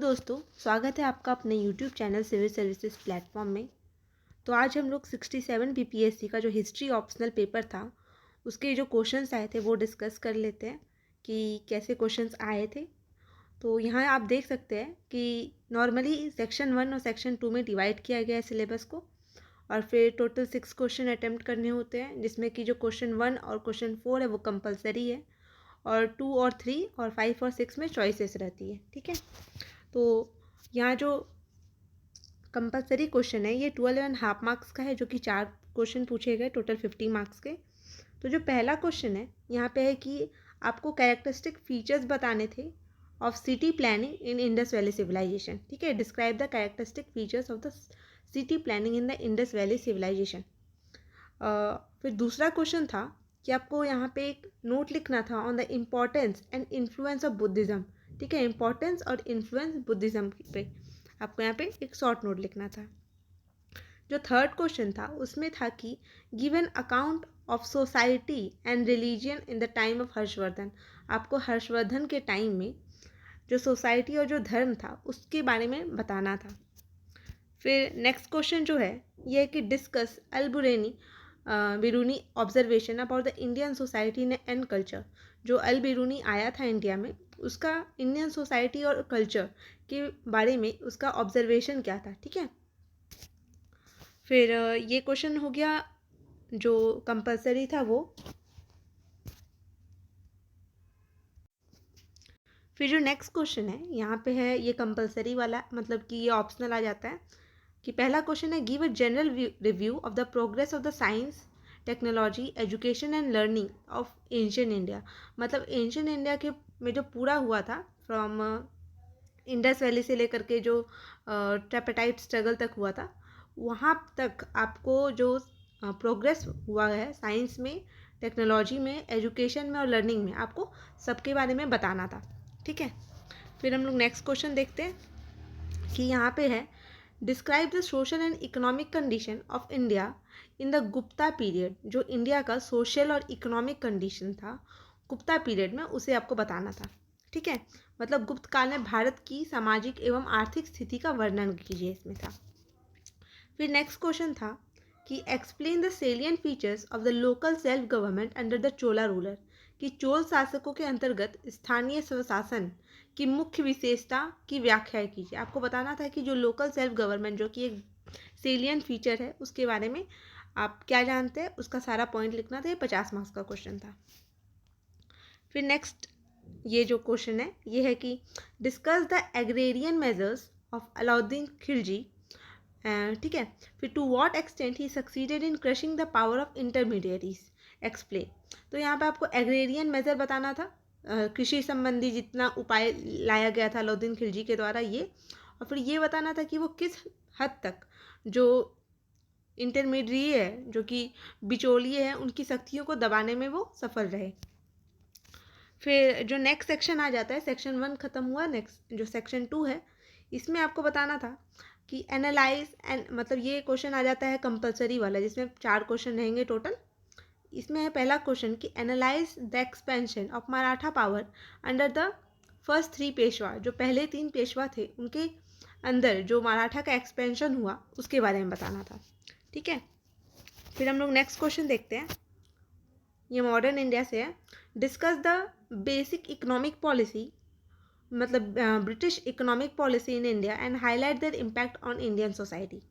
दोस्तों, स्वागत है आपका अपने YouTube channel civil services platform में। तो आज हम लोग 67 बीपीएससी का जो हिस्ट्री ऑप्शनल पेपर था उसके जो क्वेश्चंस आए थे वो डिस्कस कर लेते हैं कि कैसे क्वेश्चंस आए थे। तो यहाँ आप देख सकते हैं कि नॉर्मली सेक्शन 1 और सेक्शन 2 में डिवाइड किया गया है सिलेबस को, और फिर टोटल 6 क्वेश्चन अटैम्प्ट करने होते हैं, जिसमें कि जो क्वेश्चन 1 और क्वेश्चन 4 है वो कंपलसरी है, और 2 और 3 और 5 और 6 में चॉइसेस रहती है। ठीक है, तो यहाँ जो कंपलसरी क्वेश्चन है ये 12.5 मार्क्स का है, जो कि 4 क्वेश्चन पूछे गए, टोटल 50 मार्क्स के। तो जो पहला क्वेश्चन है यहाँ पे है कि आपको कैरेक्टरिस्टिक फीचर्स बताने थे of city planning in Indus Valley Civilisation. ठीक है, describe the characteristic features of the city planning in the Indus Valley Civilisation. फिर दूसरा क्वेश्चन था कि आपको यहाँ पे एक नोट लिखना था on the importance and influence of Buddhism. ठीक है, इम्पोर्टेंस और इन्फ्लुएंस बुद्धिज़्म पे आपको यहाँ पे एक शॉर्ट नोट लिखना था। जो थर्ड क्वेश्चन था उसमें था कि give an account of society and religion in the time of Harshvardhan. आपको हर्षवर्धन के टाइम में जो सोसाइटी और जो धर्म था उसके बारे में बताना था। फिर नेक्स्ट क्वेश्चन जो है ये है कि discuss Al Biruni observation about the Indian society and culture. जो अल बिरूनी आया था इंडिया में, उसका इंडियन सोसाइटी और कल्चर के बारे में उसका ऑब्जर्वेशन क्या था। ठीक है, फिर ये क्वेश्चन हो गया जो कंपलसरी था वो। फिर जो नेक्स्ट क्वेश्चन है यहाँ पे है ये कंपलसरी वाला, मतलब कि ये ऑप्शनल आ जाता है। कि पहला क्वेश्चन है give a general review of the progress of the science technology education and learning of ancient India. मतलब एंशिएंट इंडिया के में जो पूरा हुआ था फ्रॉम इंडस वैली से लेकर के जो ट्राइपाइट स्ट्रगल तक हुआ था, वहाँ तक आपको जो प्रोग्रेस हुआ है साइंस में, टेक्नोलॉजी में, एजुकेशन में और लर्निंग में, आपको सबके बारे में बताना था। ठीक है, फिर हम लोग नेक्स्ट क्वेश्चन देखते हैं कि यहाँ पे है describe the social and economic condition of India in the Gupta period. जो इंडिया का सोशल और इकोनॉमिक कंडीशन था गुप्ता पीरियड में, उसे आपको बताना था। ठीक है, मतलब गुप्त काल में भारत की सामाजिक एवं आर्थिक स्थिति का वर्णन कीजिए, इसमें था। फिर नेक्स्ट क्वेश्चन था कि explain the salient features of the local self government under the Chola ruler. कि चोल शासकों के अंतर्गत स्थानीय स्वशासन की मुख्य विशेषता की व्याख्या कीजिए। आपको बताना था कि जो लोकल सेल्फ गवर्नमेंट जो कि एक सेलियंट फीचर है उसके बारे में आप क्या जानते हैं, उसका सारा पॉइंट लिखना था। ये 50 मार्क्स का क्वेश्चन था। फिर नेक्स्ट ये जो क्वेश्चन है ये है कि discuss the agrarian measures of Alauddin Khilji. ठीक है, फिर to what extent he succeeded in crushing the power of intermediaries explain. तो यहाँ पे आपको एग्रेरियन मेजर बताना था, कृषि संबंधी जितना उपाय लाया गया था अलाउद्दीन खिलजी के द्वारा ये, और फिर ये बताना था कि वो किस हद तक जो इंटरमीडिएट है, जो कि बिचौलिए हैं, उनकी शक्तियों को दबाने में वो सफल रहे। फिर जो नेक्स्ट सेक्शन आ जाता है, सेक्शन 1 ख़त्म हुआ, नेक्स्ट जो सेक्शन 2 है इसमें आपको बताना था कि एनालाइज एंड, मतलब ये क्वेश्चन आ जाता है कंपलसरी वाला, जिसमें 4 क्वेश्चन रहेंगे टोटल। इसमें है पहला क्वेश्चन कि analyse the expansion of Maratha power under the first 3 Peshwa. जो पहले 3 पेशवा थे उनके अंदर जो मराठा का एक्सपेंशन हुआ उसके बारे में बताना था। ठीक है, फिर हम लोग नेक्स्ट क्वेश्चन देखते हैं, ये मॉडर्न इंडिया से है। Discuss the basic economic policy, मतलब British economic policy in India and highlight their impact on Indian society.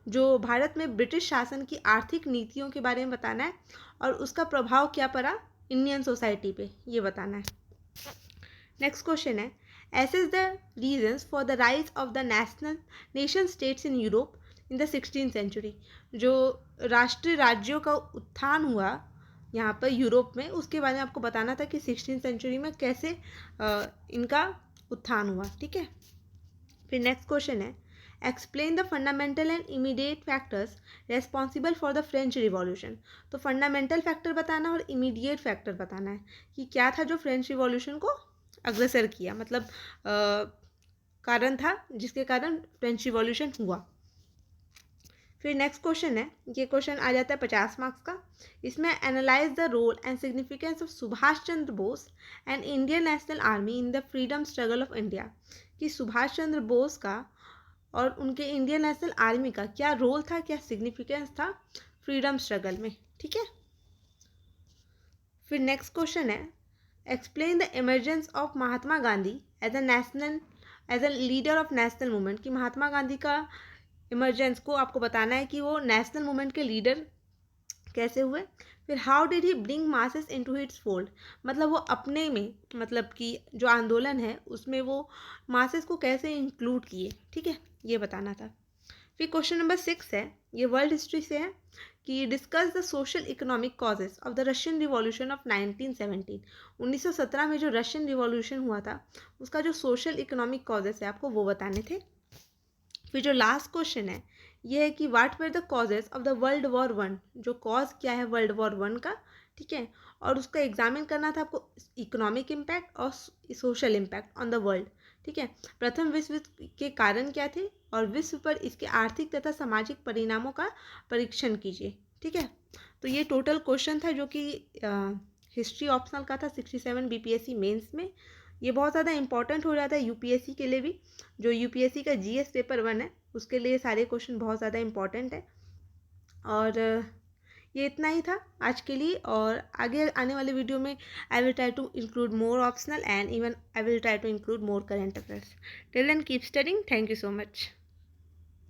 जो भारत में ब्रिटिश शासन की आर्थिक नीतियों के बारे में बताना है और उसका प्रभाव क्या पड़ा इंडियन सोसाइटी पे, ये बताना है। नेक्स्ट क्वेश्चन है assess the reasons for the rise of the nation states in Europe in the 16th century. जो राष्ट्रीय राज्यों का उत्थान हुआ यहाँ पर यूरोप में, उसके बारे में आपको बताना था कि 16th सेंचुरी में कैसे इनका उत्थान हुआ। ठीक है, फिर नेक्स्ट क्वेश्चन है explain the fundamental and immediate factors responsible for the French revolution. तो फंडामेंटल फैक्टर बताना और इमीडिएट फैक्टर बताना है कि क्या था जो फ्रेंच रिवॉल्यूशन को अग्रसर किया, मतलब कारण था जिसके कारण फ्रेंच रिवॉल्यूशन हुआ। फिर नेक्स्ट क्वेश्चन है, ये क्वेश्चन आ जाता है 50 मार्क्स का। इसमें analyse the role and significance of Subhash Chandra Bose and Indian National Army in the freedom struggle of India, कि सुभाष चंद्र बोस का और उनके इंडियन नेशनल आर्मी का क्या रोल था, क्या सिग्निफिकेंस था फ्रीडम स्ट्रगल में। ठीक है। फिर नेक्स्ट क्वेश्चन है, explain the emergence of Mahatma Gandhi as a leader of national movement, कि महात्मा गांधी का इमरजेंस को आपको बताना है कि वो नेशनल मूवमेंट के लीडर कैसे हुए। फिर how did he bring masses into its fold, मतलब वो अपने में, मतलब कि जो आंदोलन है उसमें वो मासेस को कैसे इंक्लूड किए। ठीक है, ये बताना था। फिर क्वेश्चन नंबर 6 है, ये वर्ल्ड हिस्ट्री से है, कि discuss the social economic causes of the Russian revolution of 1917। 1917 में जो रशियन रिवॉल्यूशन हुआ था उसका जो सोशल इकोनॉमिक कॉजेज है आपको वो बताने थे। फिर जो लास्ट क्वेश्चन है ये है कि what were the causes of the world war 1, जो कॉज क्या है वर्ल्ड वॉर 1 का। ठीक है, और उसका एग्जामिन करना था आपको इकोनॉमिक इम्पैक्ट और social impact on the world. ठीक है, प्रथम विश्व युद्ध के कारण क्या थे और विश्व पर इसके आर्थिक तथा सामाजिक परिणामों का परीक्षण कीजिए। ठीक है, तो ये टोटल क्वेश्चन था जो कि हिस्ट्री ऑप्शनल का था 67 बीपीएससी मेंस में। ये बहुत ज़्यादा इंपॉर्टेंट हो जाता है यूपीएससी के लिए भी, जो यूपीएससी का जीएस पेपर 1 है उसके लिए सारे क्वेश्चन बहुत ज़्यादा इंपॉर्टेंट है। और ये इतना ही था आज के लिए, और आगे आने वाले वीडियो में I will try to include more optional and even I will try to include more current affairs. Till then keep studying. Thank you so much.